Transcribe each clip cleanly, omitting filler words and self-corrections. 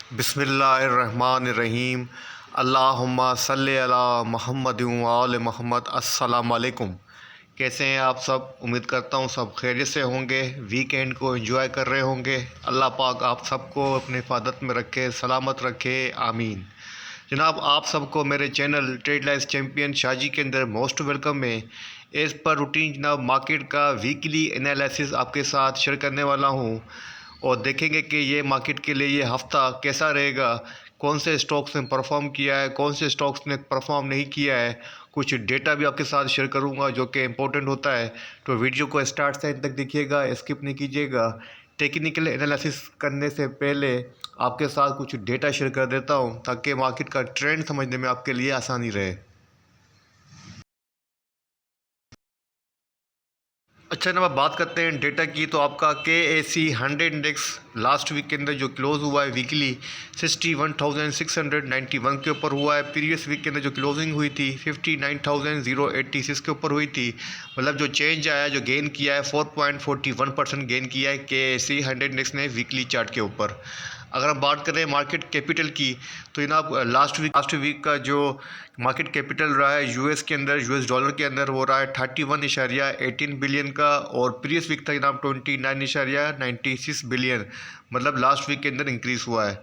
बिस्मिल्लाहिर्रहमानिर्रहीम। अल्लाहुम्मा सल्ली अला मुहम्मद व आल मुहम्मद। अस्सलाम वालेकुम। कैसे हैं आप सब? उम्मीद करता हूँ सब खैरियत से होंगे, वीकेंड को एंजॉय कर रहे होंगे। अल्लाह पाक आप सबको अपनी हिफाजत में रखे, सलामत रखे, आमीन। जनाब, आप सबको मेरे channel trade life champion Shaji के अंदर मोस्ट वेलकम है। एज़ पर रूटीन जनाब मार्केट का वीकली एनालिसिस आपके साथ शेयर करने वाला हूँ और देखेंगे कि ये मार्केट के लिए ये हफ़्ता कैसा रहेगा, कौन से स्टॉक्स ने परफॉर्म किया है, कौन से स्टॉक्स ने परफॉर्म नहीं किया है। कुछ डेटा भी आपके साथ शेयर करूंगा जो कि इम्पोर्टेंट होता है, तो वीडियो को स्टार्ट से एंड तक देखिएगा, स्किप नहीं कीजिएगा। टेक्निकल एनालिसिस करने से पहले आपके साथ कुछ डेटा शेयर कर देता हूं ताकि मार्केट का ट्रेंड समझने में आपके लिए आसानी रहे। अच्छा, जब आप बात करते हैं डेटा की, तो आपका KAC 100 इंडेक्स लास्ट वीक के अंदर जो क्लोज़ हुआ है वीकली 61,691 के ऊपर हुआ है। प्रीवियस वीक के अंदर जो क्लोजिंग हुई थी 59,086 के ऊपर हुई थी। मतलब जो चेंज आया, जो गेन किया है 4.41% गेन किया है KAC 100 इंडेक्स ने वीकली चार्ट के ऊपर। अगर हम बात करें मार्केट कैपिटल की, तो जनाब लास्ट वीक का जो मार्केट कैपिटल रहा है यूएस के अंदर, यूएस डॉलर के अंदर, वो रहा है 31.18 बिलियन का, और प्रीवियस वीक था जनाब 29.96 बिलियन। मतलब लास्ट वीक के अंदर इंक्रीज़ हुआ है।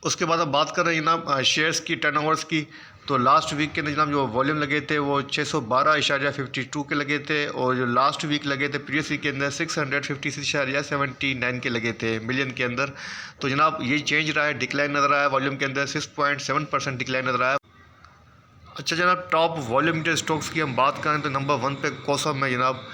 उसके बाद हम बात कर रहे हैं जनाब शेयर्स की, टर्नओवर्स की। तो लास्ट वीक के अंदर जनाब जो वॉल्यूम लगे थे वो 612.52 के लगे थे, और जो लास्ट वीक लगे थे प्रीवियस वीक के अंदर 656.79 के लगे थे मिलियन के अंदर। तो जनाब ये चेंज रहा है, डिक्लाइन नजर आया वॉल्यूम के अंदर, 6.7% डिक्लाइन नजर आया। अच्छा जनाब, टॉप वॉल्यूम स्टॉक्स की हम बात करें तो नंबर 1 पे कोसम है जनाब,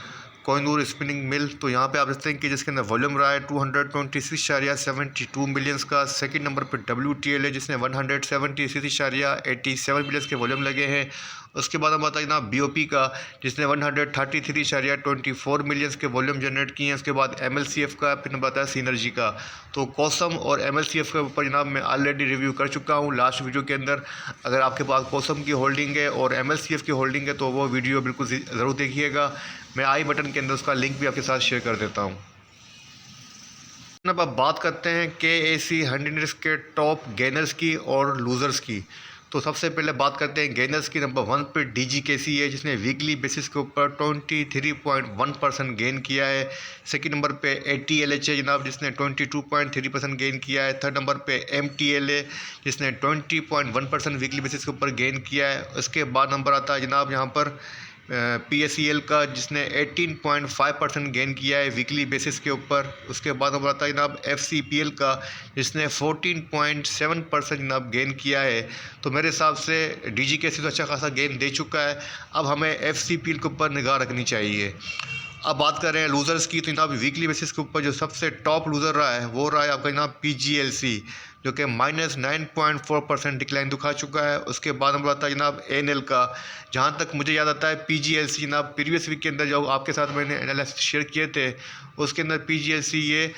कोहिनूर स्पिनिंग मिल। तो यहाँ पे आप देखते हैं कि जिसके अंदर वॉल्यूम रहा है 226.72 मिलियंस का। सेकंड नंबर पे WTL है जिसने 176.87 मिलियंस के वॉल्यूम लगे हैं। उसके बाद हम बताइए जनाब BOP का, जिसने 133.24 मिलियंस के वॉल्यूम जनरेट किए हैं। उसके बाद MLCF का, फिर बताया सीनर्जी का। तो कोसम और MLCF के ऊपर जनाब मैं ऑलरेडी रिव्यू कर चुका हूँ लास्ट वीडियो के अंदर। अगर आपके पास कोसम की होल्डिंग है और MLCF की होल्डिंग है तो वो वीडियो बिल्कुल ज़रूर देखिएगा। मैं आई बटन के अंदर उसका लिंक भी आपके साथ शेयर कर देता हूँ। अब बात करते हैं KAC 100 के टॉप गेनर्स की और लूज़र्स की। तो सबसे पहले बात करते हैं गेनर्स की। नंबर 1 पे DGKC है जिसने वीकली बेसिस के ऊपर 23.1% गेन किया है। सेकंड नंबर पे ATLH है जनाब जिसने 22.3% गेन किया है। थर्ड नंबर पे MTL है जिसने 20.1% वीकली बेसिस के ऊपर गेन किया है। उसके बाद नंबर आता है जनाब यहाँ पर PSEL का जिसने 18.5% गेन किया है वीकली बेसिस के ऊपर। उसके बाद हम आता है जनाब FCPL का जिसने 14.7% जनाब गेन किया है। तो मेरे हिसाब से DGKC तो अच्छा खासा गेन दे चुका है, अब हमें FCPL के ऊपर निगाह रखनी चाहिए। अब बात कर रहे हैं लूज़र्स की, तो जनाब वीकली बेसिस के ऊपर जो सबसे टॉप लूज़र रहा है वो रहा है आपका जनाब PGLC, जो कि -9.4% डिक्लाइन दिखा चुका है। उसके बाद हम बताते हैं जनाब ANL का। जहाँ तक मुझे याद आता है PGLC जनाब प्रीवियस वीक के अंदर जो आपके साथ मैंने एनालिसिस शेयर किए थे उसके अंदर PGLC ये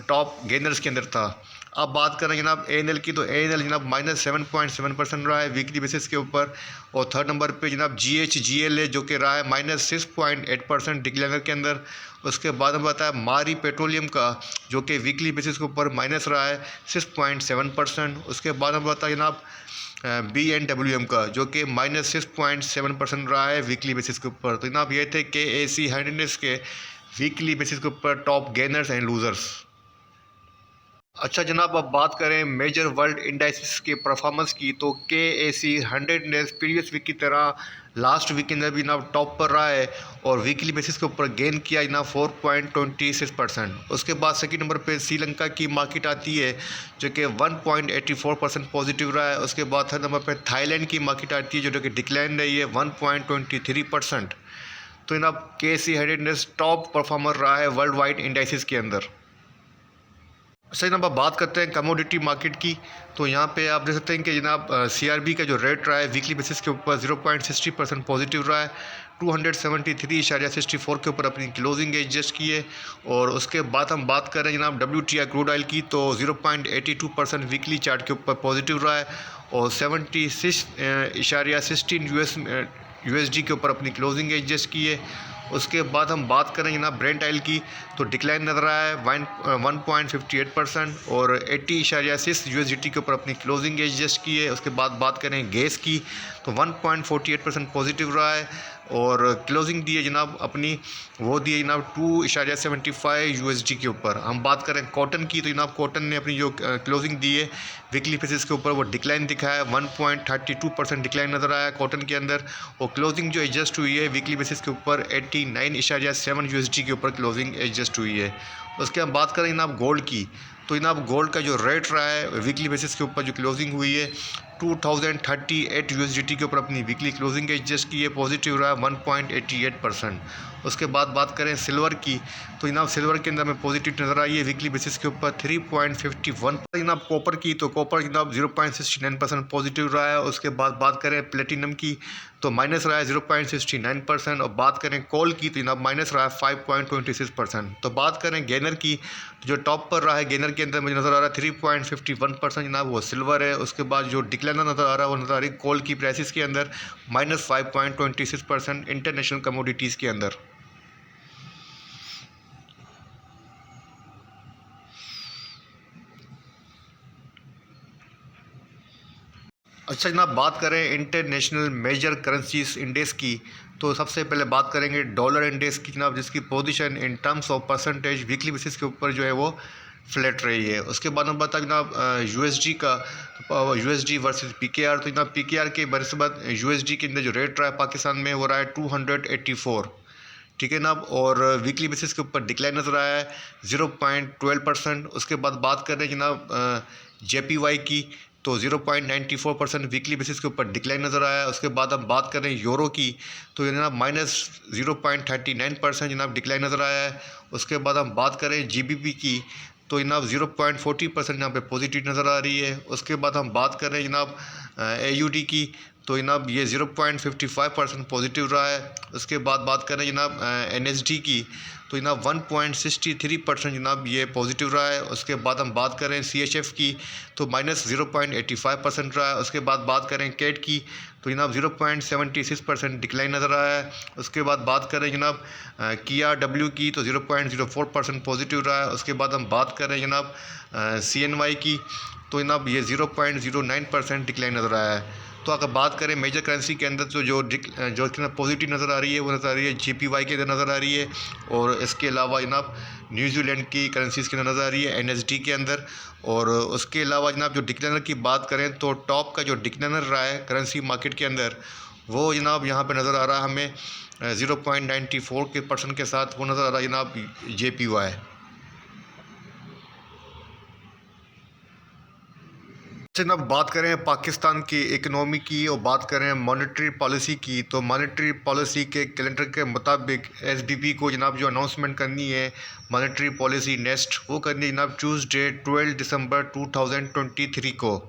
टॉप गेनर्स के अंदर था। अब बात करें जनाब ANL की, तो ANL जनाब -7.7% रहा है वीकली बेसिस के ऊपर। और थर्ड नंबर पे जनाब GHGL है जो कि रहा है -6.8% डिक्लाइनर के अंदर। उसके बाद हम बताया मारी पेट्रोलियम का जो कि वीकली बेसिस के ऊपर माइनस रहा है 6.7%। उसके बाद हम बताया जनाब BNWM का जो कि -6.7% रहा है वीकली बेसिस के ऊपर। तो जनाब ये थे KAC 100 के वीकली बेसिस के ऊपर टॉप गेनर्स एंड लूज़र्स। अच्छा जनाब, अब बात करें मेजर वर्ल्ड इंडाइसिस के परफॉर्मेंस की, तो KAC 100 इंडेक्स प्रीवियस वीक की तरह लास्ट वीक के अंदर भी जनाब टॉप पर रहा है और वीकली बेसिस के ऊपर गेन किया जनाब 4.26%। उसके बाद सेकंड नंबर पे श्रीलंका की मार्केट आती है जो कि 1.84% पॉजिटिव रहा है। उसके बाद थर्ड नंबर पे थाईलैंड की मार्केट आती है जो कि डिक्लाइन रही है 1.23%। तो जनाब KAC 100 इंडेक्स टॉप परफॉर्मर रहा है वर्ल्ड वाइड इंडाइसिस के अंदर। अच्छा जनाब, अब बात करते हैं कमोडिटी मार्केट की। तो यहाँ पे आप देख सकते हैं कि जनाब CRB का जो रेट रहा है वीकली बेसिस के ऊपर 0.60% पॉजिटिव रहा है। 273.64 के ऊपर अपनी क्लोजिंग एडजस्ट की है। और उसके बाद हम बात कर रहे हैं जनाब WTI क्रूड ऑयल की, तो 0.82% वीकली चार्ट के ऊपर पॉजिटिव रहा है और 76.16 USD के ऊपर अपनी क्लोजिंग एडजस्ट की है। उसके बाद हम बात करें जनाब ब्रेंट ऑयल की, तो डिक्लाइन नज़र आया है 1.58% और 80.6 USDT के ऊपर अपनी क्लोजिंग एडजस्ट की है। उसके बाद बात करें गैस की, तो 1.48% पॉजिटिव रहा है और क्लोजिंग दी है जनाब अपनी, वो दी है जनाब 2.75 USD के ऊपर। हम बात करें कॉटन की, तो जनाब कॉटन ने अपनी जो क्लोजिंग दी है वीकली बेसिस के ऊपर वो डिक्लाइन दिखाया है, 1.32% डिक्लाइन नज़र आया कॉटन के अंदर। और क्लोजिंग जो एडजस्ट हुई है वीकली बेसिस के ऊपर 89.7 USD के ऊपर क्लोजिंग एडजस्ट हुई है। उसके हम बात करें जनाब गोल्ड की, तो जनाब गोल्ड का जो रेट रहा है वीकली बेसिस के ऊपर जो क्लोजिंग हुई है 2038 USDT के ऊपर अपनी वीकली क्लोजिंग एडजस्ट की है, पॉजिटिव रहा है 1.88%। उसके बाद बात करें सिल्वर की, तो जनाब सिल्वर के अंदर में पॉजिटिव नज़र आई है वीकली बेसिस के ऊपर 3.51। जनाब कॉपर की, तो कॉपर जनाब 0.69% पॉजिटिव रहा है। उसके बाद बात करें प्लेटिनम की, तो माइनस रहा है 0.69%। और बात करें कोल की, तो जनाब माइनस रहा है 5.26%। तो बात करें गेनर की, तो जो टॉप पर रहा है गेनर के अंदर मुझे नज़र आ रहा है 3.51% जनाब वो सिल्वर है। उसके बाद जो डिक्लाइनर नज़र आ रहा है वो नज़र आ रही है कोल की प्राइसेस के अंदर -5.26% इंटरनेशनल कमोडिटीज़ के अंदर। अच्छा जनाब बात करें इंटरनेशनल मेजर करेंसीज इंडेक्स की, तो सबसे पहले बात करेंगे डॉलर इंडेक्स की जनाब, जिसकी position in terms of percentage weekly basis के ऊपर जो है वो फ्लैट रही है। उसके बाद हम बता जनाब USD का, USD वर्सेस PKR, तो जनाब PKR के बनस्बत USD के अंदर जो रेट रहा है पाकिस्तान में वो रहा है 284, ठीक है जनाब। और वीकली बेसिस के ऊपर डिक्लाइन नज़र आया है 0.12%। उसके बाद बात कर रहे हैं जनाब JPY की, तो 0.94% वीकली बेसिस के ऊपर डिक्लाइन नज़र आया है। उसके बाद हम बात करें यूरो की, तो जनाब -0.39% जनाब डिक्लाइन नज़र आया है। उसके बाद हम बात करें GBP की, तो जनाब 0.40% यहाँ पे पॉजिटिव नज़र आ रही है। उसके बाद हम बात करें जनाब AUD की, तो जनाब ये 0.55% पॉजिटिव रहा है। उसके बाद बात करें जनाब NSD की, तो जनाब 1.63% जनाब ये पॉजिटिव रहा है। उसके बाद हम बात करें CHF की, तो -0.85% रहा है। उसके बाद बात करें CAD की, तो जनाब 0.76% डिक्लाइन नज़र आया है। उसके बाद बात करें जनाब KRW की, तो 0.04% पॉजिटिव रहा है। उसके बाद हम बात करें जनाब CNY की, तो जनाब ये 0.09% डिक्लाइन नज़र आया है। तो अगर बात करें मेजर करेंसी के अंदर, तो जो पॉजिटिव नज़र आ रही है वो नज़र आ रही है JPY के अंदर नज़र आ रही है। और इसके अलावा जनाब न्यूजीलैंड की करेंसीज़ के अंदर नज़र आ रही है NSD के अंदर। और उसके अलावा जनाब जो डिक्लाइनर की बात करें, तो टॉप का जो डिक्लाइनर रहा है करेंसी मार्केट के अंदर वो जनाब यहाँ पे नज़र आ रहा है हमें 0.94% के साथ, वो नज़र आ रहा है जनाब JPY। जनाब बात करें पाकिस्तान की इकनॉमी की और बात करें मॉनेटरी पॉलिसी की, तो मॉनेटरी पॉलिसी के कैलेंडर के मुताबिक SBP को जनाब जो अनाउंसमेंट करनी है मॉनेटरी पॉलिसी नेक्स्ट, वो करनी है जनाब ट्यूसडे 12 दिसंबर 2023 को।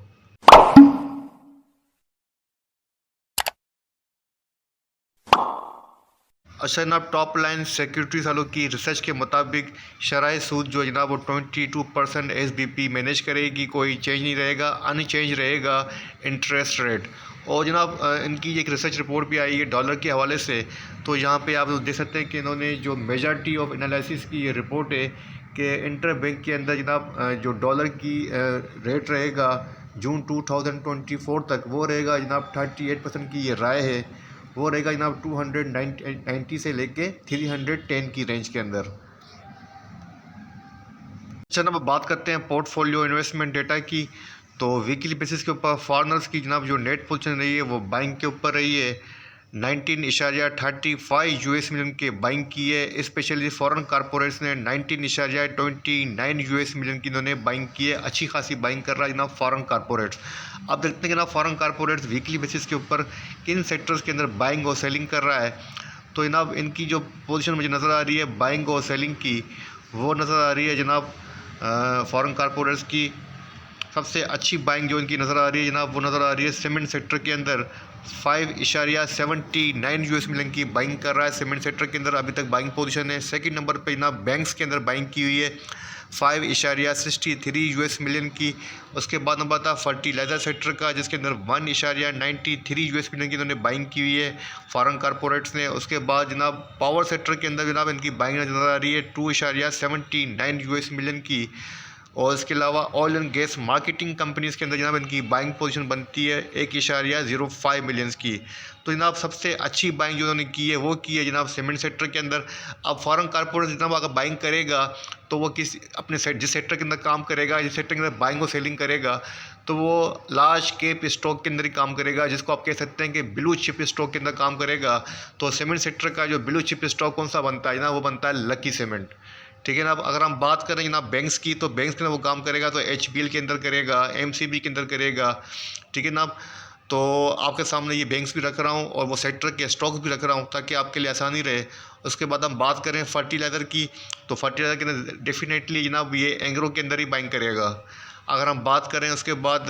अच्छा जनाब टॉप लाइन सिक्योरिटीज़ वालों की रिसर्च के मुताबिक शराय सूद जो जनाब वो 22% SBP मैनेज करेगी, कोई चेंज नहीं रहेगा, अनचेंज रहेगा इंटरेस्ट रेट। और जनाब इनकी एक रिसर्च रिपोर्ट भी आई है डॉलर के हवाले से, तो यहाँ पे आप देख सकते हैं कि इन्होंने जो मेजॉरिटी ऑफ एनालिसिस की ये रिपोर्ट है कि इंटर बैंक के अंदर जनाब जो डॉलर की रेट रहेगा जून 2024 तक वो रहेगा जनाब 38% की ये राय है, वो रहेगा जनाब 290 से लेके 310 की रेंज के अंदर। जनाब अब बात करते हैं पोर्टफोलियो इन्वेस्टमेंट डेटा की, तो वीकली बेसिस के ऊपर फॉरनर्स की जनाब जो नेट पोजीशन रही है वो बाइंग के ऊपर रही है, 19.35 US मिलियन के बाइंग की है। स्पेशली फॉरेन कॉरपोरेट्स ने 19.29 US मिलियन की इन्होंने बाइंग की है, अच्छी खासी बाइंग कर रहा है जनाब फॉरेन कॉरपोरेट्स। अब देखते हैं जनाब फॉरेन कॉरपोरेट्स वीकली बेसिस के ऊपर किन सेक्टर्स के अंदर बाइंग और सेलिंग कर रहा है। तो जनाब इनकी जो पोजीशन मुझे नज़र आ रही है बाइंग और सेलिंग की, वो नज़र आ रही है जनाब फॉरेन कॉरपोरेट्स की सबसे अच्छी बाइंग जो इनकी नज़र आ रही है जनाब वो नज़र आ रही है सीमेंट सेक्टर के अंदर 5.79 US मिलियन की बाइंग कर रहा है सीमेंट सेक्टर के अंदर, अभी तक बाइंग पोजीशन है। सेकंड नंबर पे जनाब बैंक्स के अंदर बाइंग की हुई है 5.63 यूएस मिलियन की। उसके बाद नंबर था फर्टिलाइज़र सेक्टर का, जिसके अंदर 1.93 यूएस मिलियन की इन्होंने बाइंग की हुई है फॉरेन कारपोरेट्स ने। उसके बाद जनाब पावर सेक्टर के अंदर जनाब इनकी बाइंग नजर आ रही है 2.79 यूएस मिलियन की। और इसके अलावा oil and gas marketing companies के अंदर जनाब इनकी बाइंग पोजीशन बनती है 1.05 मिलियंस की। तो जनाब सबसे अच्छी बाइंग जो उन्होंने की है वो की है जनाब सीमेंट सेक्टर के अंदर। अब फॉरेन कारपोरेट जनाब अगर बाइंग करेगा तो वो किस अपने जिस सेक्टर के अंदर काम करेगा, जिस सेक्टर के अंदर बाइंग और सेलिंग करेगा, तो वो लार्ज कैप स्टॉक के अंदर ही काम करेगा, जिसको आप कह सकते हैं कि ब्लू चिप स्टॉक के अंदर काम करेगा। तो सीमेंट सेक्टर का जो ब्लू चिप स्टॉक कौन सा बनता है जनाब, वो बनता है लकी सीमेंट। ठीक है ना। अब अगर हम बात करें जनाब बैंक्स की, तो बैंक्स के अंदर वो काम करेगा तो HBL के अंदर करेगा, MCB के अंदर करेगा। ठीक है ना। तो आपके सामने ये बैंक्स भी रख रहा हूँ और वो सेक्टर के स्टॉक्स भी रख रहा हूँ ताकि आपके लिए आसानी रहे। उसके बाद हम बात करें फर्टिलाइज़र की, तो फर्टिलाइज़र के अंदर डेफिनेटली जनाब ये एंग्रो के अंदर ही बाइंग करेगा। अगर हम बात करें उसके बाद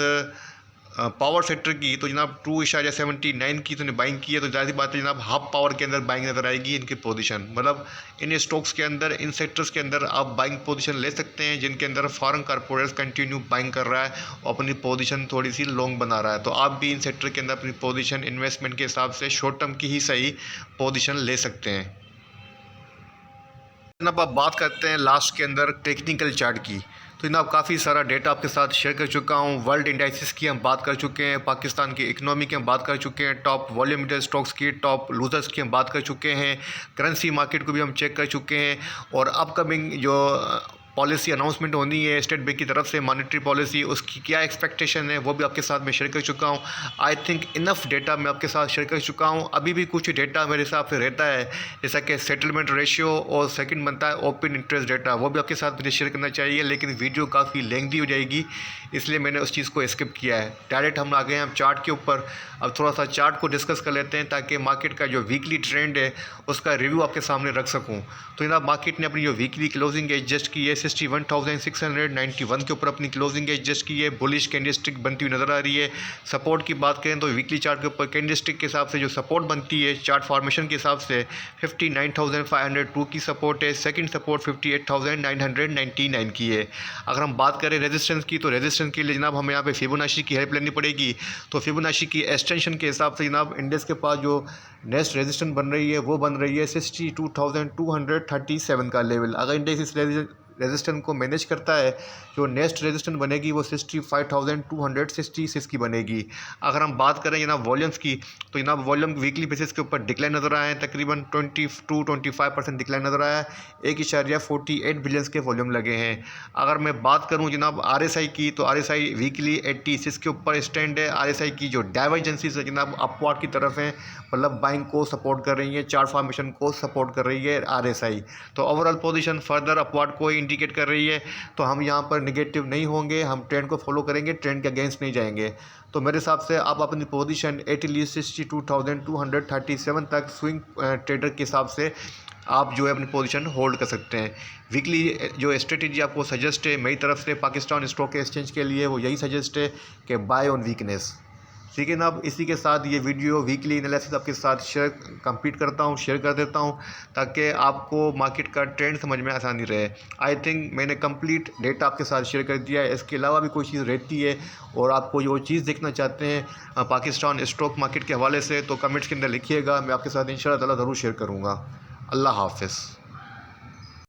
पावर सेक्टर की, तो जनाब 2.79 की तो बाइंग की है, तो ज़ाहिर सी बात है जनाब हाफ पावर के अंदर बाइंग नज़र आएगी इनकी पोजीशन। मतलब इन स्टॉक्स के अंदर, इन सेक्टर्स के अंदर आप बाइंग पोजीशन ले सकते हैं जिनके अंदर फॉरेन कारपोरेट्स कंटिन्यू बाइंग कर रहा है और अपनी पोजीशन थोड़ी सी लॉन्ग बना रहा है। तो आप भी इन सेक्टर के अंदर अपनी पोजीशन इन्वेस्टमेंट के हिसाब से शॉर्ट टर्म की ही सही पोजीशन ले सकते हैं। जनाब आप बात करते हैं लास्ट के अंदर टेक्निकल चार्ट की, तो जनाब काफ़ी सारा डेटा आपके साथ शेयर कर चुका हूँ। वर्ल्ड इंडाइसिस की हम बात कर चुके हैं, पाकिस्तान की इकनॉमी की हम बात कर चुके हैं, टॉप वॉल्यूमेट्रिक स्टॉक्स की, टॉप लूजर्स की हम बात कर चुके हैं, करेंसी मार्केट को भी हम चेक कर चुके हैं, और अपकमिंग जो पॉलिसी अनाउंसमेंट होनी है स्टेट बैंक की तरफ से मॉनेटरी पॉलिसी, उसकी क्या एक्सपेक्टेशन है वो भी आपके साथ मैं शेयर कर चुका हूँ। आई थिंक इनफ डेटा मैं आपके साथ शेयर कर चुका हूँ। अभी भी कुछ डेटा मेरे हिसाब से रहता है, जैसा कि सेटलमेंट रेशियो और सेकंड बनता है ओपन इंटरेस्ट डेटा, वो भी आपके साथ मुझे शेयर करना चाहिए, लेकिन वीडियो काफ़ी लेंथी हो जाएगी इसलिए मैंने उस चीज़ को स्किप किया है। डायरेक्ट हम आ गए हैं हम चार्ट के ऊपर। अब थोड़ा सा चार्ट को डिस्कस कर लेते हैं ताकि मार्केट का जो वीकली ट्रेंड है उसका रिव्यू आपके सामने रख सकूँ। तो जनाब मार्केट ने अपनी जो वीकली क्लोजिंग एडजस्ट की है 61,691 के ऊपर अपनी क्लोजिंग एडजस्ट की है। बुलिश कैंडलस्टिक बनती हुई नज़र आ रही है। सपोर्ट की बात करें तो वीकली चार्ट के ऊपर कैंडलस्टिक के हिसाब से जो सपोर्ट बनती है चार्ट फॉर्मेशन के हिसाब से 59,502 की सपोर्ट है। सेकंड सपोर्ट 58,999 की है। अगर हम बात करें रेजिस्टेंस की, तो रेजिस्टेंस के लिए जनाब हमें यहाँ पे फिबोनाची की हेल्प लेनी पड़ेगी। तो फिबोनाची की एक्सटेंशन के हिसाब से जनाब इंडेक्स के पास जो नेक्स्ट रेजिस्टेंस बन रही है वो बन रही है 62,237 का लेवल। अगर इंडेक्स इस रेजिस्टेंस को मैनेज करता है, जो नेक्स्ट रेजिस्टेंस बनेगी वो 65,266 की बनेगी। अगर हम बात करें जनाब वॉल्यूम्स की, तो जनाब वॉल्यूम वीकली बेसिस के ऊपर डिक्लाइन नज़र आए हैं, तकरीबन 22-25% डिक्लाइन नज़र आया है। 1.48 बिलियंस के वॉल्यूम लगे हैं। अगर मैं बात करूं जनाब RSI की, तो RSI वीकली 86 के ऊपर स्टैंड है। RSI की जो डाइवर्जेंसीज है जनाब अपवार्ड की तरफ है, मतलब बाइंग को सपोर्ट कर रही है, चार्ट फॉर्मेशन को सपोर्ट कर रही है RSI। तो ओवरऑल पोजीशन फर्दर अपवार्ड को इंडिकेट कर रही है। तो हम यहाँ पर नेगेटिव नहीं होंगे, हम ट्रेंड को फॉलो करेंगे, ट्रेंड के अगेंस्ट नहीं जाएंगे। तो मेरे हिसाब से आप अपनी पोजीशन एटलीस्ट 62,237 तक स्विंग ट्रेडर के हिसाब से आप जो है अपनी पोजीशन होल्ड कर सकते हैं। वीकली जो स्ट्रेटेजी आपको सजेस्ट है मेरी तरफ से पाकिस्तान स्टॉक एक्सचेंज के लिए, वो यही सजेस्ट है कि बाय ऑन वीकनेस। ठीक है ना। अब इसी के साथ ये वीडियो वीकली एनालिसिस आपके साथ कंप्लीट करता हूँ, शेयर कर देता हूँ ताकि आपको मार्केट का ट्रेंड समझ में आसानी रहे। आई थिंक मैंने कंप्लीट डेटा आपके साथ शेयर कर दिया है। इसके अलावा भी कोई चीज़ रहती है और आपको जो चीज़ देखना चाहते हैं पाकिस्तान स्टॉक मार्केट के हवाले से, तो कमेंट्स के अंदर लिखिएगा, मैं आपके साथ इंशाल्लाह ताला ज़रूर शेयर करूँगा। अल्लाह हाफ़िज़।